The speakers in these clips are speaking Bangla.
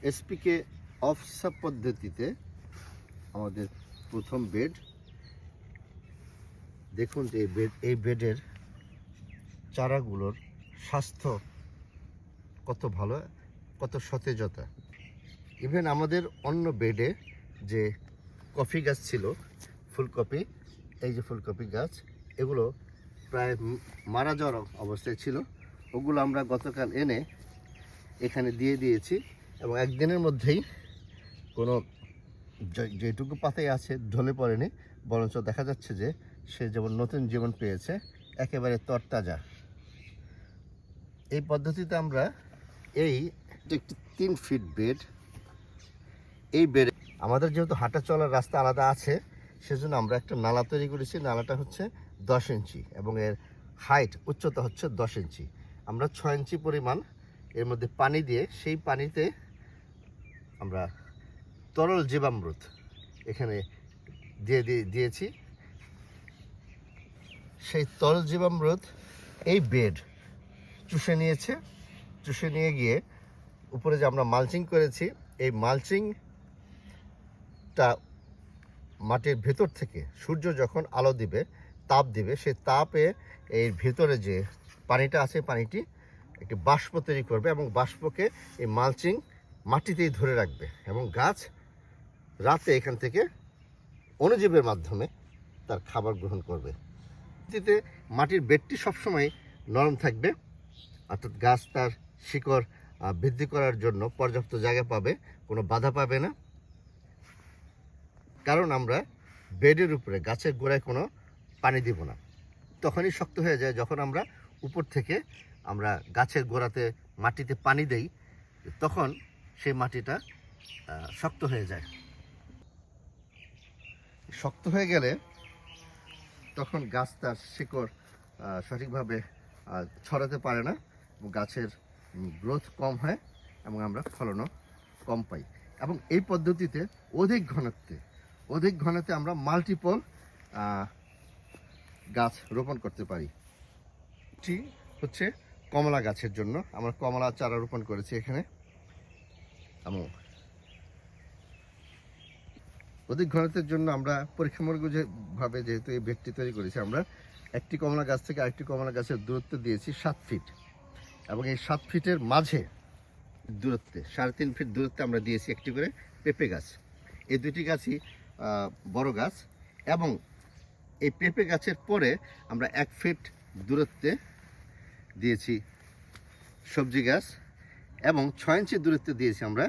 এসপিকে অফসাপ পদ্ধতিতে আমাদের প্রথম বেড। দেখুন যে এই বেডের চারাগুলোর স্বাস্থ্য কত ভালো, কত সতেজতা। ইভেন আমাদের অন্য বেডে যে কফি গাছ ছিল, ফুলকপি, এই যে ফুলকপি গাছ, এগুলো প্রায় মারা যাওয়ার অবস্থায় ছিল। ওগুলো আমরা গতকাল এনে এখানে দিয়ে দিয়েছি এবং একদিনের মধ্যেই কোনো যেটুকু পাতায় আছে ঢলে পড়েনি, বরঞ্চ দেখা যাচ্ছে যে সে যেমন নতুন জীবন পেয়েছে, একেবারে তরতাজা। এই পদ্ধতিতে আমরা একটি 3 ফিট বেড, এই বেডে আমাদের যেহেতু হাঁটা চলার রাস্তা আলাদা আছে, সেজন্য আমরা একটা নালা তৈরি করেছি। নালাটা হচ্ছে 10 ইঞ্চি এবং এর হাইট, উচ্চতা হচ্ছে 10 ইঞ্চি। আমরা 6 ইঞ্চি পরিমাণ এর মধ্যে পানি দিয়ে, সেই পানিতে আমরা তরল জীবামৃত এখানে দিয়েছি। সেই তরল জীবামৃত এই বেড চুষে নিয়েছে। চুষে নিয়ে গিয়ে উপরে যে আমরা মালচিং করেছি, এই মালচিংটা মাটির ভেতর থেকে সূর্য যখন আলো দিবে, তাপ দিবে, সেই তাপে এই ভেতরে যে পানিটা আছে, পানিটি একটি বাষ্প তৈরি করবে এবং বাষ্পকে এই মালচিং মাটিতেই ধরে রাখবে এবং গাছ রাতে এখান থেকে অণুজীবের মাধ্যমে তার খাবার গ্রহণ করবে। এতে মাটির বেডটি সবসময় নরম থাকবে, অর্থাৎ গাছ তার শিকড় বৃদ্ধি করার জন্য পর্যাপ্ত জায়গা পাবে, কোনো বাধা পাবে না। কারণ আমরা বেডের উপরে গাছের গোড়ায় কোনো পানি দিব না। তখনই শক্ত হয়ে যায় যখন আমরা উপর থেকে আমরা গাছের গোড়াতে মাটিতে পানি দেই, তখন সেই মাটিটা শক্ত হয়ে যায়। শক্ত হয়ে গেলে তখন গাছ তার শিকড় সঠিকভাবে ছড়াতে পারে না, গাছের গ্রোথ কম হয় এবং আমরা ফলনও কম পাই। এবং এই পদ্ধতিতে অধিক ঘনত্বে আমরা মাল্টিপল গাছ রোপণ করতে পারি। এটি হচ্ছে কমলা গাছের জন্য আমরা কমলা চারা রোপণ করেছি এখানে। এবং অধিক ঘনত্বের জন্য আমরা পরীক্ষামূলকভাবে যেহেতু এই বেডটি তৈরি করেছি, আমরা একটি কমলা গাছ থেকে আরেকটি কমলা গাছের দূরত্ব দিয়েছি 7 ফিট এবং এই 7 ফিটের মাঝে দূরত্বে 3.5 ফিট দূরত্বে আমরা দিয়েছি একটি করে পেঁপে গাছ। এই দুটি গাছই বড় গাছ এবং এই পেঁপে গাছের পরে আমরা 1 ফিট দূরত্বে দিয়েছি সবজি গাছ এবং 6 ইঞ্চি দূরত্বে দিয়েছি আমরা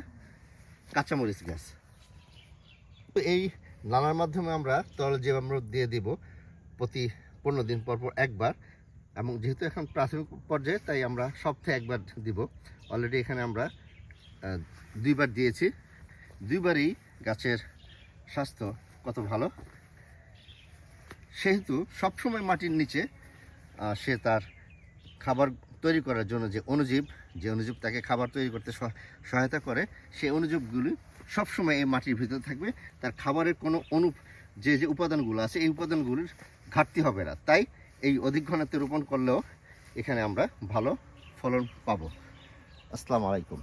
কাঁচামরিচ গাছ। এই নালার মাধ্যমে আমরা তরল জীবামৃত দিয়ে দিব প্রতি 15 দিন পর একবার, এবং যেহেতু এখন প্রাথমিক পর্যায়ে তাই আমরা সপ্তাহে একবার দিব। অলরেডি এখানে আমরা 2 বার দিয়েছি। 2 বারই গাছের স্বাস্থ্য কত ভালো। সেহেতু সবসময় মাটির নিচে সে তার খাবার তৈরি করার জন্য যে অনুজীব তাকে খাবার তৈরি করতে সহায়তা করে, সেই অনুজীবগুলি সবসময় এই মাটির ভিতরে থাকবে। তার খাবারের কোনো যে উপাদানগুলো আছে, এই উপাদানগুলির ঘাটতি হবে না। তাই এই অধিক ঘনত্বে রোপণ করলেও এখানে আমরা ভালো ফলন পাবো। আসসালামু আলাইকুম।